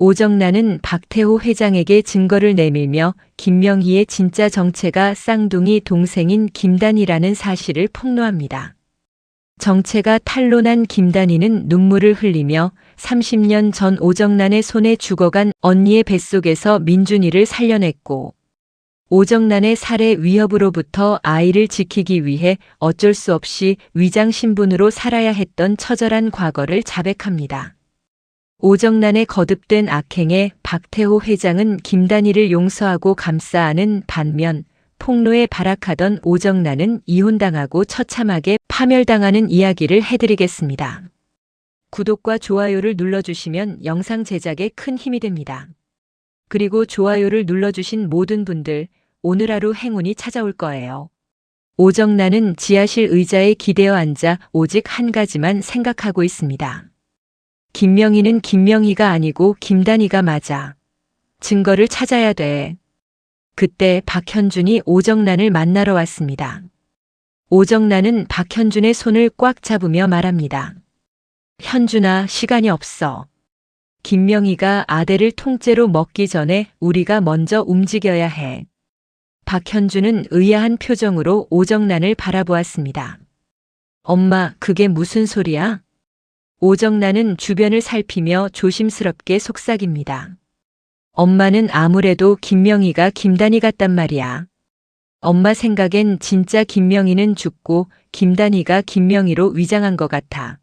오정란은 박태호 회장에게 증거를 내밀며 김명희의 진짜 정체가 쌍둥이 동생인 김단희라는 사실을 폭로합니다. 정체가 탄로난 김단희는 눈물을 흘리며 30년 전 오정란의 손에 죽어간 언니의 뱃속에서 민준이를 살려냈고 오정란의 살해 위협으로부터 아이를 지키기 위해 어쩔 수 없이 위장 신분으로 살아야 했던 처절한 과거를 자백합니다. 오정란의 거듭된 악행에 박태호 회장은 김단희를 용서하고 감싸안은 반면 폭로에 발악하던 오정란은 이혼당하고 처참하게 파멸당하는 이야기를 해드리겠습니다. 구독과 좋아요를 눌러주시면 영상 제작에 큰 힘이 됩니다. 그리고 좋아요를 눌러주신 모든 분들 오늘 하루 행운이 찾아올 거예요. 오정란은 지하실 의자에 기대어 앉아 오직 한 가지만 생각하고 있습니다. 김명희는 김명희가 아니고 김단희가 맞아. 증거를 찾아야 돼. 그때 박현준이 오정란을 만나러 왔습니다. 오정란은 박현준의 손을 꽉 잡으며 말합니다. 현준아, 시간이 없어. 김명희가 아대를 통째로 먹기 전에 우리가 먼저 움직여야 해. 박현준은 의아한 표정으로 오정란을 바라보았습니다. 엄마, 그게 무슨 소리야? 오정란은 주변을 살피며 조심스럽게 속삭입니다. 엄마는 아무래도 김명희가 김단희 같단 말이야. 엄마 생각엔 진짜 김명희는 죽고 김단희가 김명희로 위장한 것 같아.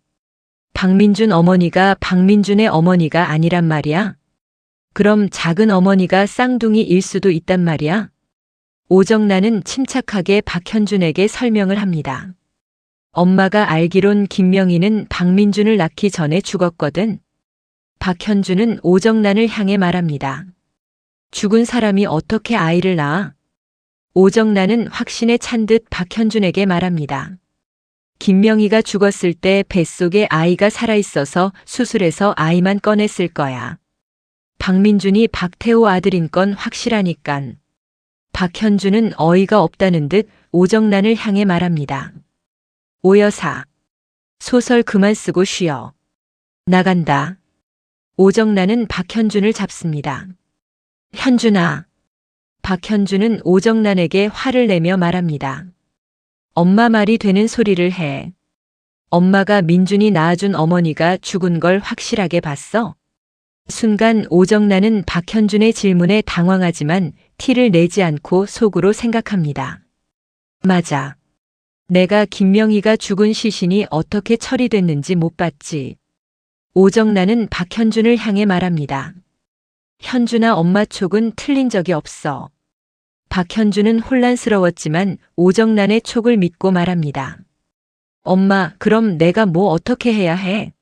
박민준 어머니가 박민준의 어머니가 아니란 말이야? 그럼 작은 어머니가 쌍둥이일 수도 있단 말이야? 오정란은 침착하게 박현준에게 설명을 합니다. 엄마가 알기론 김명희는 박민준을 낳기 전에 죽었거든. 박현준은 오정란을 향해 말합니다. 죽은 사람이 어떻게 아이를 낳아? 오정란은 확신에 찬 듯 박현준에게 말합니다. 김명희가 죽었을 때 뱃속에 아이가 살아있어서 수술해서 아이만 꺼냈을 거야. 박민준이 박태호 아들인 건 확실하니깐. 박현준은 어이가 없다는 듯 오정란을 향해 말합니다. 오 여사, 소설 그만 쓰고 쉬어. 나간다. 오정란은 박현준을 잡습니다. 현준아. 박현준은 오정란에게 화를 내며 말합니다. 엄마 말이 되는 소리를 해. 엄마가 민준이 낳아준 어머니가 죽은 걸 확실하게 봤어? 순간 오정란은 박현준의 질문에 당황하지만 티를 내지 않고 속으로 생각합니다. 맞아. 내가 김명희가 죽은 시신이 어떻게 처리됐는지 못 봤지. 오정란은 박현준을 향해 말합니다. 현준아, 엄마 촉은 틀린 적이 없어. 박현준은 혼란스러웠지만 오정란의 촉을 믿고 말합니다. 엄마, 그럼 내가 뭐 어떻게 해야 해?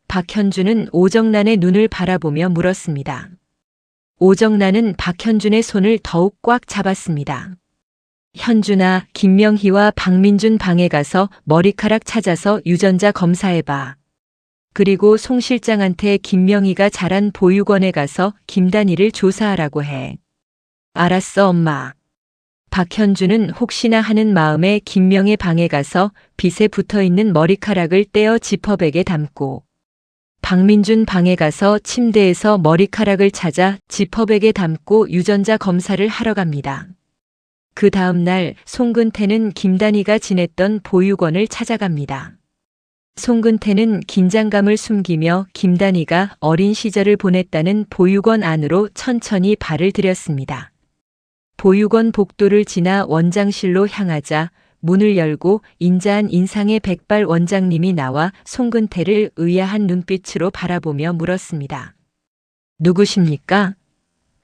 박현준은 오정란의 눈을 바라보며 물었습니다. 오정란은 박현준의 손을 더욱 꽉 잡았습니다. 현준아, 김명희와 박민준 방에 가서 머리카락 찾아서 유전자 검사해봐. 그리고 송 실장한테 김명희가 자란 보육원에 가서 김단희를 조사하라고 해. 알았어, 엄마. 박현준은 혹시나 하는 마음에 김명의 방에 가서 빗에 붙어있는 머리카락을 떼어 지퍼백에 담고 박민준 방에 가서 침대에서 머리카락을 찾아 지퍼백에 담고 유전자 검사를 하러 갑니다. 그 다음 날 송근태는 김단희가 지냈던 보육원을 찾아갑니다. 송근태는 긴장감을 숨기며 김단희가 어린 시절을 보냈다는 보육원 안으로 천천히 발을 들였습니다. 보육원 복도를 지나 원장실로 향하자 문을 열고 인자한 인상의 백발 원장님이 나와 송근태를 의아한 눈빛으로 바라보며 물었습니다. 누구십니까?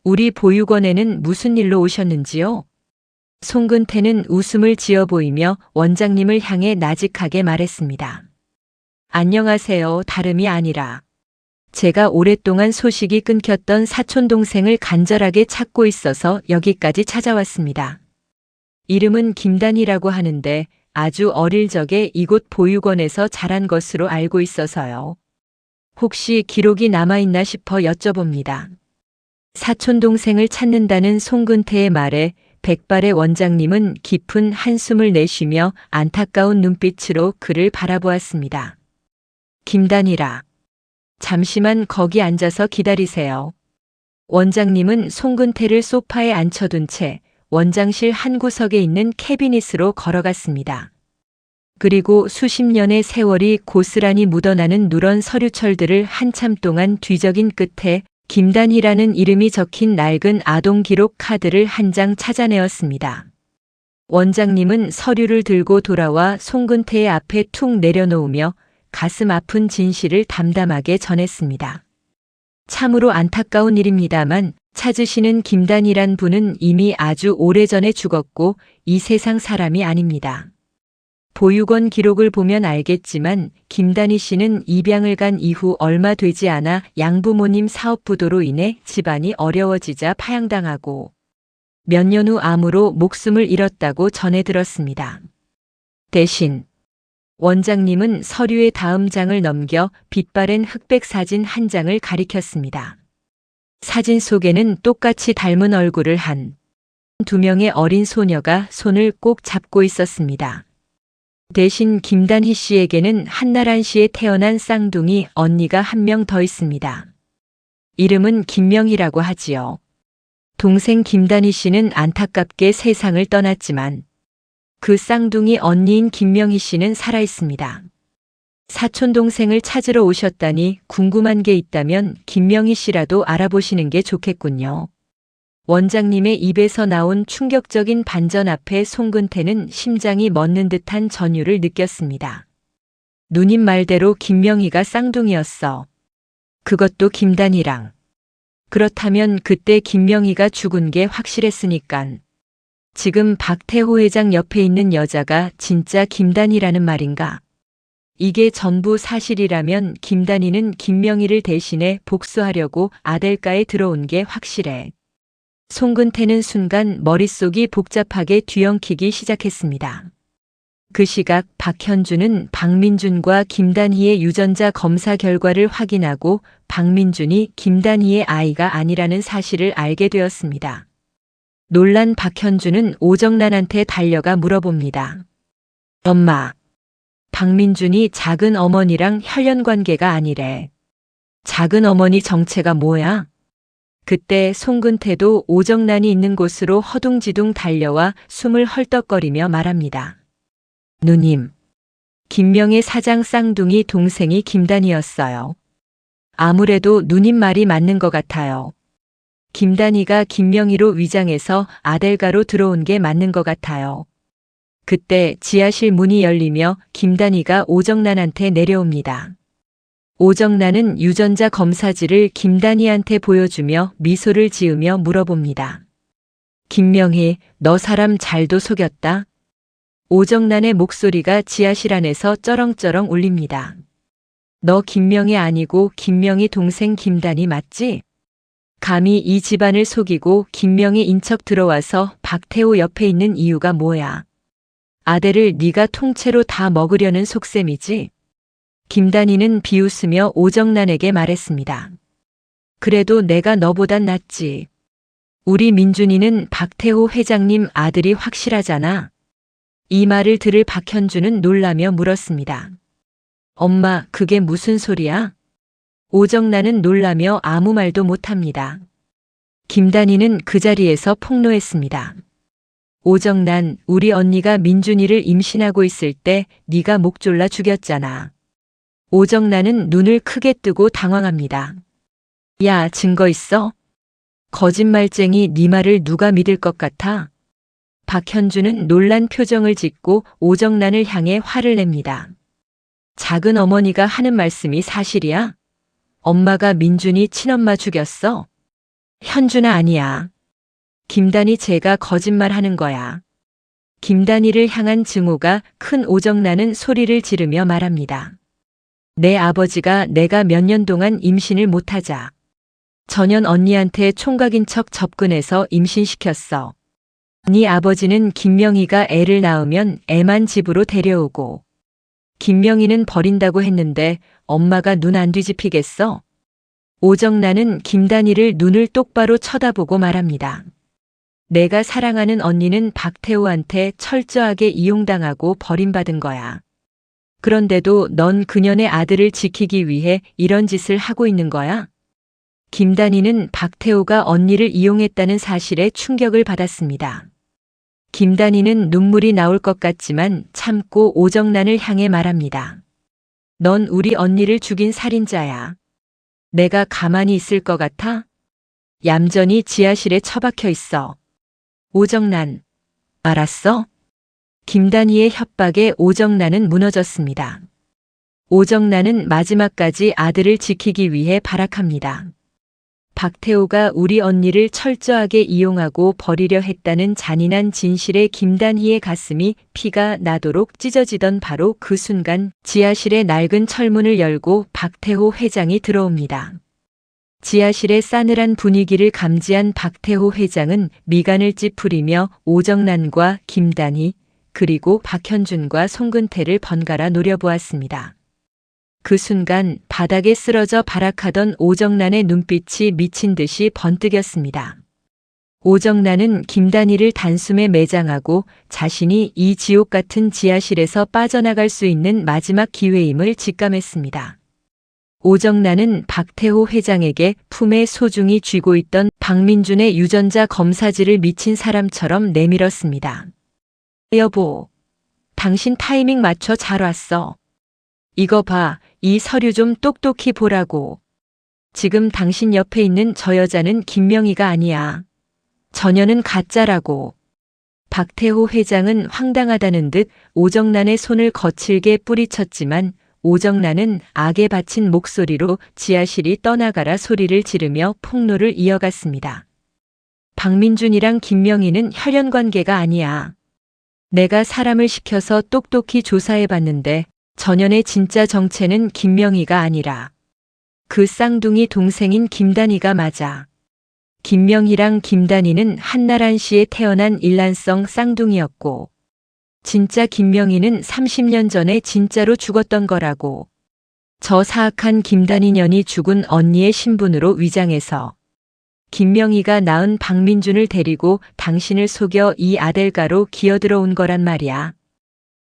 우리 보육원에는 무슨 일로 오셨는지요? 송근태는 웃음을 지어 보이며 원장님을 향해 나직하게 말했습니다. 안녕하세요. 다름이 아니라 제가 오랫동안 소식이 끊겼던 사촌동생을 간절하게 찾고 있어서 여기까지 찾아왔습니다. 이름은 김단희라고 하는데 아주 어릴 적에 이곳 보육원에서 자란 것으로 알고 있어서요. 혹시 기록이 남아있나 싶어 여쭤봅니다. 사촌동생을 찾는다는 송근태의 말에 백발의 원장님은 깊은 한숨을 내쉬며 안타까운 눈빛으로 그를 바라보았습니다. 김단희라. 잠시만 거기 앉아서 기다리세요. 원장님은 송근태를 소파에 앉혀둔 채 원장실 한 구석에 있는 캐비닛으로 걸어갔습니다. 그리고 수십 년의 세월이 고스란히 묻어나는 누런 서류철들을 한참 동안 뒤적인 끝에 김단희라는 이름이 적힌 낡은 아동 기록 카드를 한 장 찾아내었습니다. 원장님은 서류를 들고 돌아와 송근태의 앞에 툭 내려놓으며 가슴 아픈 진실을 담담하게 전했습니다. 참으로 안타까운 일입니다만 찾으시는 김단희란 분은 이미 아주 오래전에 죽었고 이 세상 사람이 아닙니다. 보육원 기록을 보면 알겠지만 김단희 씨는 입양을 간 이후 얼마 되지 않아 양부모님 사업부도로 인해 집안이 어려워지자 파양당하고 몇 년 후 암으로 목숨을 잃었다고 전해 들었습니다. 대신 원장님은 서류의 다음 장을 넘겨 빛바랜 흑백 사진 한 장을 가리켰습니다. 사진 속에는 똑같이 닮은 얼굴을 한 두 명의 어린 소녀가 손을 꼭 잡고 있었습니다. 대신 김단희 씨에게는 한나란 씨에 태어난 쌍둥이 언니가 한 명 더 있습니다. 이름은 김명희라고 하지요. 동생 김단희 씨는 안타깝게 세상을 떠났지만 그 쌍둥이 언니인 김명희 씨는 살아 있습니다. 사촌 동생을 찾으러 오셨다니 궁금한 게 있다면 김명희 씨라도 알아보시는 게 좋겠군요. 원장님의 입에서 나온 충격적인 반전 앞에 송근태는 심장이 멎는 듯한 전율을 느꼈습니다. 누님 말대로 김명희가 쌍둥이였어. 그것도 김단희랑. 그렇다면 그때 김명희가 죽은 게 확실했으니깐. 지금 박태호 회장 옆에 있는 여자가 진짜 김단희라는 말인가? 이게 전부 사실이라면 김단희는 김명희를 대신해 복수하려고 아델가에 들어온 게 확실해. 송근태는 순간 머릿속이 복잡하게 뒤엉키기 시작했습니다. 그 시각 박현준은 박민준과 김단희의 유전자 검사 결과를 확인하고 박민준이 김단희의 아이가 아니라는 사실을 알게 되었습니다. 놀란 박현준은 오정란한테 달려가 물어봅니다. 엄마, 박민준이 작은 어머니랑 혈연 관계가 아니래. 작은 어머니 정체가 뭐야? 그때 송근태도 오정란이 있는 곳으로 허둥지둥 달려와 숨을 헐떡거리며 말합니다. 누님, 김명의 사장 쌍둥이 동생이 김단희였어요. 아무래도 누님 말이 맞는 것 같아요. 김단희가 김명희로 위장해서 아델가로 들어온 게 맞는 것 같아요. 그때 지하실 문이 열리며 김단희가 오정란한테 내려옵니다. 오정란은 유전자 검사지를 김단희한테 보여주며 미소를 지으며 물어봅니다. 김명희, 너 사람 잘도 속였다? 오정란의 목소리가 지하실 안에서 쩌렁쩌렁 울립니다. 너 김명희 아니고 김명희 동생 김단희 맞지? 감히 이 집안을 속이고 김명희 인척 들어와서 박태호 옆에 있는 이유가 뭐야? 아들을 네가 통째로 다 먹으려는 속셈이지? 김단희는 비웃으며 오정란에게 말했습니다. 그래도 내가 너보단 낫지. 우리 민준이는 박태호 회장님 아들이 확실하잖아. 이 말을 들을 박현준은 놀라며 물었습니다. 엄마, 그게 무슨 소리야? 오정란은 놀라며 아무 말도 못합니다. 김단희는 그 자리에서 폭로했습니다. 오정란, 우리 언니가 민준이를 임신하고 있을 때 네가 목 졸라 죽였잖아. 오정란은 눈을 크게 뜨고 당황합니다. 야, 증거 있어? 거짓말쟁이, 네 말을 누가 믿을 것 같아? 박현준은 놀란 표정을 짓고 오정란을 향해 화를 냅니다. 작은 어머니가 하는 말씀이 사실이야? 엄마가 민준이 친엄마 죽였어? 현준아, 아니야. 김단희 쟤가 거짓말하는 거야. 김단희를 향한 증오가 큰 오정란은 소리를 지르며 말합니다. 내 아버지가 내가 몇 년 동안 임신을 못하자 전현 언니한테 총각인 척 접근해서 임신시켰어. 네 아버지는 김명희가 애를 낳으면 애만 집으로 데려오고 김명희는 버린다고 했는데 엄마가 눈 안 뒤집히겠어? 오정란은 김단희를 눈을 똑바로 쳐다보고 말합니다. 내가 사랑하는 언니는 박태호한테 철저하게 이용당하고 버림받은 거야. 그런데도 넌 그년의 아들을 지키기 위해 이런 짓을 하고 있는 거야? 김단희는 박태호가 언니를 이용했다는 사실에 충격을 받았습니다. 김단희는 눈물이 나올 것 같지만 참고 오정란을 향해 말합니다. 넌 우리 언니를 죽인 살인자야. 내가 가만히 있을 것 같아? 얌전히 지하실에 처박혀 있어. 오정란, 알았어? 김단희의 협박에 오정란은 무너졌습니다. 오정란은 마지막까지 아들을 지키기 위해 발악합니다. 박태호가 우리 언니를 철저하게 이용하고 버리려 했다는 잔인한 진실에 김단희의 가슴이 피가 나도록 찢어지던 바로 그 순간 지하실의 낡은 철문을 열고 박태호 회장이 들어옵니다. 지하실의 싸늘한 분위기를 감지한 박태호 회장은 미간을 찌푸리며 오정란과 김단희 그리고 박현준과 송근태를 번갈아 노려보았습니다. 그 순간 바닥에 쓰러져 발악하던 오정란의 눈빛이 미친 듯이 번뜩였습니다. 오정란은 김단희를 단숨에 매장하고 자신이 이 지옥 같은 지하실에서 빠져나갈 수 있는 마지막 기회임을 직감했습니다. 오정란은 박태호 회장에게 품에 소중히 쥐고 있던 박민준의 유전자 검사지를 미친 사람처럼 내밀었습니다. 여보, 당신 타이밍 맞춰 잘 왔어. 이거 봐, 이 서류 좀 똑똑히 보라고. 지금 당신 옆에 있는 저 여자는 김명희가 아니야. 저녀는 가짜라고. 박태호 회장은 황당하다는 듯 오정란의 손을 거칠게 뿌리쳤지만 오정란은 악에 바친 목소리로 지하실이 떠나가라 소리를 지르며 폭로를 이어갔습니다. 박민준이랑 김명희는 혈연관계가 아니야. 내가 사람을 시켜서 똑똑히 조사해봤는데 전현의 진짜 정체는 김명희가 아니라 그 쌍둥이 동생인 김단희가 맞아. 김명희랑 김단희는 한나라시에 태어난 일란성 쌍둥이였고 진짜 김명희는 30년 전에 진짜로 죽었던 거라고. 저 사악한 김단희 년이 죽은 언니의 신분으로 위장해서 김명희가 낳은 박민준을 데리고 당신을 속여 이 아델가로 기어들어온 거란 말이야.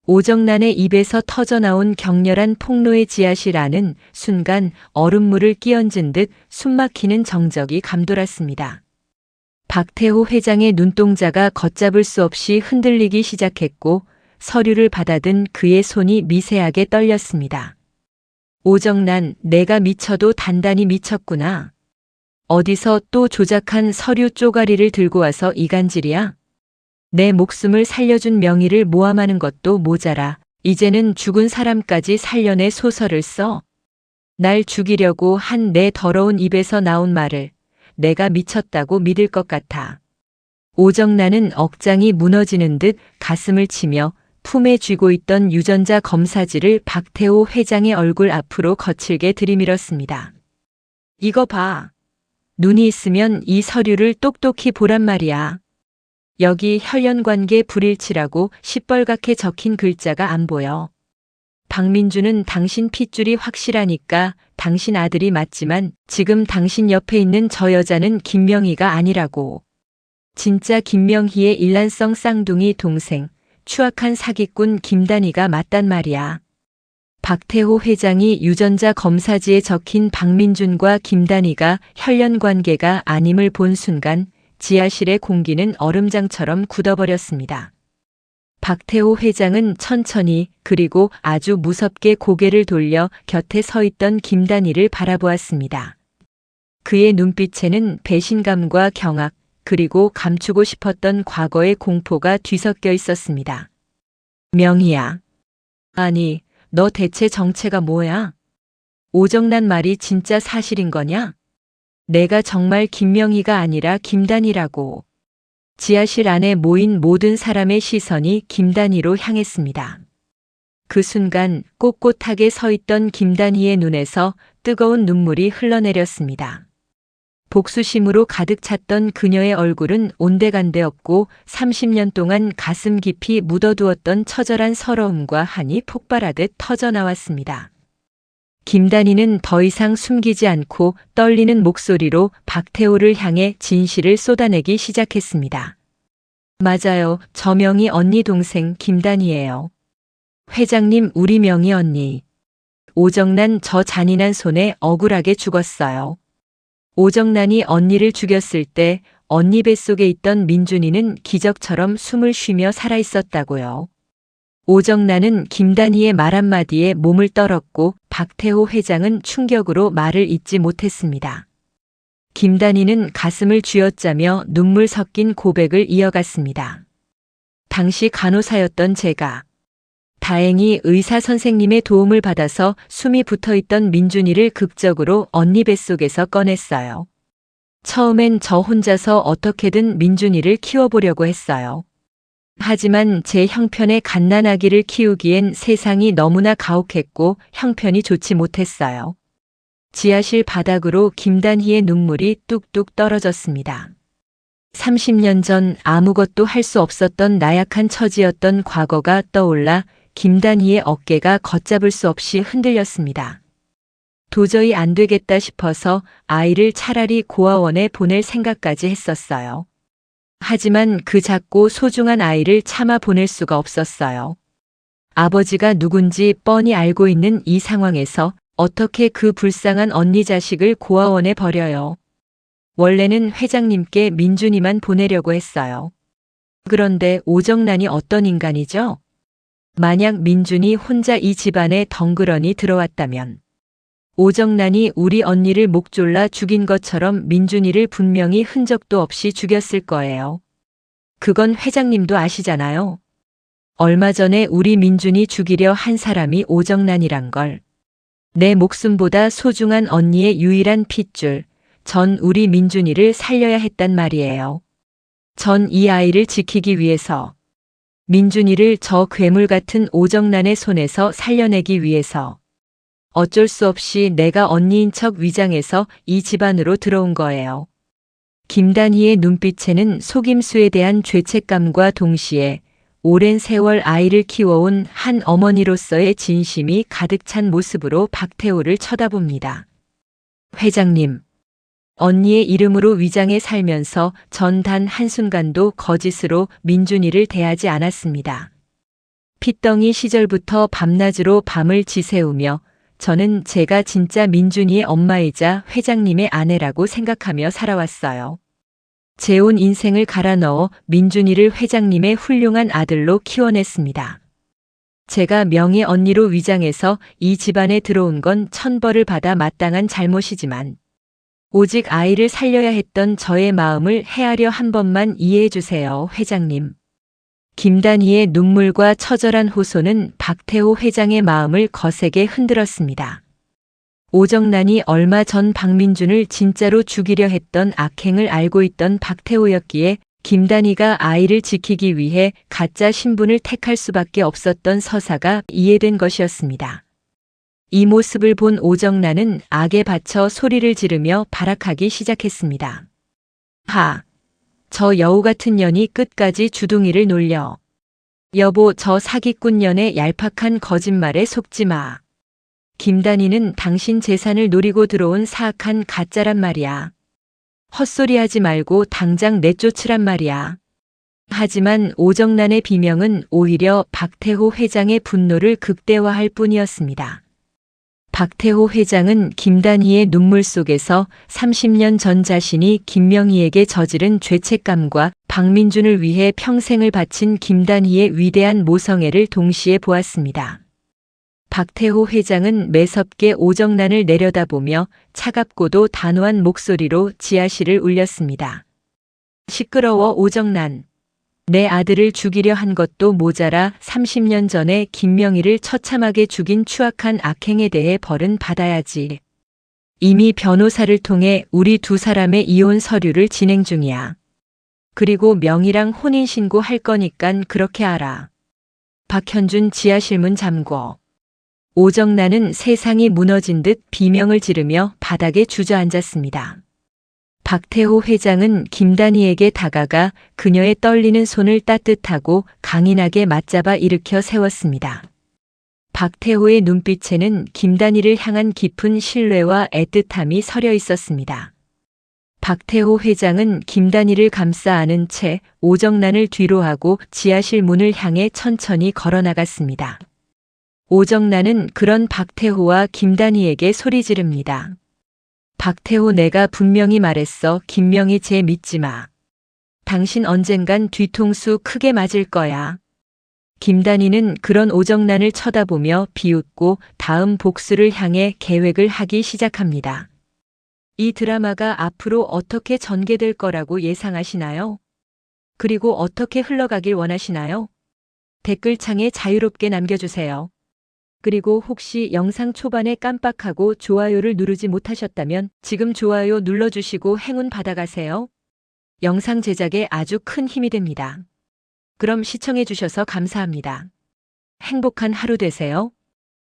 오정란의 입에서 터져나온 격렬한 폭로의 지하실 안은 순간 얼음물을 끼얹은 듯 숨막히는 정적이 감돌았습니다. 박태호 회장의 눈동자가 걷잡을 수 없이 흔들리기 시작했고 서류를 받아든 그의 손이 미세하게 떨렸습니다. 오정란, 내가 미쳐도 단단히 미쳤구나. 어디서 또 조작한 서류 쪼가리를 들고 와서 이간질이야? 내 목숨을 살려준 명의를 모함하는 것도 모자라 이제는 죽은 사람까지 살려내 소설을 써? 날 죽이려고 한 내 더러운 입에서 나온 말을 내가 미쳤다고 믿을 것 같아. 오정란은 억장이 무너지는 듯 가슴을 치며 품에 쥐고 있던 유전자 검사지를 박태호 회장의 얼굴 앞으로 거칠게 들이밀었습니다. 이거 봐. 눈이 있으면 이 서류를 똑똑히 보란 말이야. 여기 혈연관계 불일치라고 시뻘겋게 적힌 글자가 안 보여. 박민준은 당신 핏줄이 확실하니까 당신 아들이 맞지만 지금 당신 옆에 있는 저 여자는 김명희가 아니라고. 진짜 김명희의 일란성 쌍둥이 동생, 추악한 사기꾼 김단희가 맞단 말이야. 박태호 회장이 유전자 검사지에 적힌 박민준과 김단희가 혈연관계가 아님을 본 순간 지하실의 공기는 얼음장처럼 굳어버렸습니다. 박태호 회장은 천천히 그리고 아주 무섭게 고개를 돌려 곁에 서 있던 김단희를 바라보았습니다. 그의 눈빛에는 배신감과 경악 그리고 감추고 싶었던 과거의 공포가 뒤섞여 있었습니다. 명희야. 아니, 너 대체 정체가 뭐야? 오정란 말이 진짜 사실인 거냐? 내가 정말 김명희가 아니라 김단희라고. 지하실 안에 모인 모든 사람의 시선이 김단희로 향했습니다. 그 순간 꼿꼿하게 서 있던 김단희의 눈에서 뜨거운 눈물이 흘러내렸습니다. 복수심으로 가득 찼던 그녀의 얼굴은 온데간데 없고 30년 동안 가슴 깊이 묻어두었던 처절한 서러움과 한이 폭발하듯 터져나왔습니다. 김단희는 더 이상 숨기지 않고 떨리는 목소리로 박태호를 향해 진실을 쏟아내기 시작했습니다. 맞아요. 저 명희 언니 동생 김단희예요. 회장님, 우리 명희 언니. 오정난 저 잔인한 손에 억울하게 죽었어요. 오정난이 언니를 죽였을 때 언니 뱃속에 있던 민준이는 기적처럼 숨을 쉬며 살아있었다고요. 오정난은 김단희의 말 한마디에 몸을 떨었고 박태호 회장은 충격으로 말을 잇지 못했습니다. 김단희는 가슴을 쥐어짜며 눈물 섞인 고백을 이어갔습니다. 당시 간호사였던 제가 다행히 의사 선생님의 도움을 받아서 숨이 붙어있던 민준이를 극적으로 언니 뱃속에서 꺼냈어요. 처음엔 저 혼자서 어떻게든 민준이를 키워보려고 했어요. 하지만 제 형편의 갓난아기를 키우기엔 세상이 너무나 가혹했고 형편이 좋지 못했어요. 지하실 바닥으로 김단희의 눈물이 뚝뚝 떨어졌습니다. 30년 전 아무것도 할 수 없었던 나약한 처지였던 과거가 떠올라 김단희의 어깨가 걷잡을 수 없이 흔들렸습니다. 도저히 안 되겠다 싶어서 아이를 차라리 고아원에 보낼 생각까지 했었어요. 하지만 그 작고 소중한 아이를 차마 보낼 수가 없었어요. 아버지가 누군지 뻔히 알고 있는 이 상황에서 어떻게 그 불쌍한 언니 자식을 고아원에 버려요. 원래는 회장님께 민준이만 보내려고 했어요. 그런데 오정난이 어떤 인간이죠? 만약 민준이 혼자 이 집안에 덩그러니 들어왔다면 오정난이 우리 언니를 목 졸라 죽인 것처럼 민준이를 분명히 흔적도 없이 죽였을 거예요. 그건 회장님도 아시잖아요. 얼마 전에 우리 민준이 죽이려 한 사람이 오정난이란 걸. 내 목숨보다 소중한 언니의 유일한 핏줄, 전 우리 민준이를 살려야 했단 말이에요. 전 이 아이를 지키기 위해서, 민준이를 저 괴물 같은 오정난의 손에서 살려내기 위해서 어쩔 수 없이 내가 언니인 척 위장해서 이 집안으로 들어온 거예요. 김단희의 눈빛에는 속임수에 대한 죄책감과 동시에 오랜 세월 아이를 키워온 한 어머니로서의 진심이 가득 찬 모습으로 박태호를 쳐다봅니다. 회장님, 언니의 이름으로 위장해 살면서 전 단 한순간도 거짓으로 민준이를 대하지 않았습니다. 핏덩이 시절부터 밤낮으로 밤을 지새우며 저는 제가 진짜 민준이의 엄마이자 회장님의 아내라고 생각하며 살아왔어요. 제 온 인생을 갈아 넣어 민준이를 회장님의 훌륭한 아들로 키워냈습니다. 제가 명희 언니로 위장해서 이 집안에 들어온 건 천벌을 받아 마땅한 잘못이지만 오직 아이를 살려야 했던 저의 마음을 헤아려 한 번만 이해해 주세요, 회장님. 김단희의 눈물과 처절한 호소는 박태호 회장의 마음을 거세게 흔들었습니다. 오정난이 얼마 전 박민준을 진짜로 죽이려 했던 악행을 알고 있던 박태호였기에 김단희가 아이를 지키기 위해 가짜 신분을 택할 수밖에 없었던 서사가 이해된 것이었습니다. 이 모습을 본 오정난은 악에 받쳐 소리를 지르며 발악하기 시작했습니다. 저 여우 같은 년이 끝까지 주둥이를 놀려. 여보, 저 사기꾼 년의 얄팍한 거짓말에 속지 마. 김단희는 당신 재산을 노리고 들어온 사악한 가짜란 말이야. 헛소리하지 말고 당장 내쫓으란 말이야. 하지만 오정난의 비명은 오히려 박태호 회장의 분노를 극대화할 뿐이었습니다. 박태호 회장은 김단희의 눈물 속에서 30년 전 자신이 김명희에게 저지른 죄책감과 박민준을 위해 평생을 바친 김단희의 위대한 모성애를 동시에 보았습니다. 박태호 회장은 매섭게 오정난을 내려다보며 차갑고도 단호한 목소리로 지하실을 울렸습니다. 시끄러워, 오정난. 내 아들을 죽이려 한 것도 모자라 30년 전에 김명희를 처참하게 죽인 추악한 악행에 대해 벌은 받아야지. 이미 변호사를 통해 우리 두 사람의 이혼 서류를 진행 중이야. 그리고 명희랑 혼인신고 할 거니깐 그렇게 알아. 박현준 지하실 문 잠궈. 오정난은 세상이 무너진 듯 비명을 지르며 바닥에 주저앉았습니다. 박태호 회장은 김단희에게 다가가 그녀의 떨리는 손을 따뜻하고 강인하게 맞잡아 일으켜 세웠습니다. 박태호의 눈빛에는 김단희를 향한 깊은 신뢰와 애틋함이 서려 있었습니다. 박태호 회장은 김단희를 감싸 안은 채 오정난을 뒤로 하고 지하실 문을 향해 천천히 걸어 나갔습니다. 오정란은 그런 박태호와 김단희에게 소리 지릅니다. 박태호, 내가 분명히 말했어. 김명희 쟤 믿지 마. 당신 언젠간 뒤통수 크게 맞을 거야. 김단희는 그런 오정란을 쳐다보며 비웃고 다음 복수를 향해 계획을 하기 시작합니다. 이 드라마가 앞으로 어떻게 전개될 거라고 예상하시나요? 그리고 어떻게 흘러가길 원하시나요? 댓글창에 자유롭게 남겨주세요. 그리고 혹시 영상 초반에 깜빡하고 좋아요를 누르지 못하셨다면 지금 좋아요 눌러주시고 행운 받아가세요. 영상 제작에 아주 큰 힘이 됩니다. 그럼 시청해주셔서 감사합니다. 행복한 하루 되세요.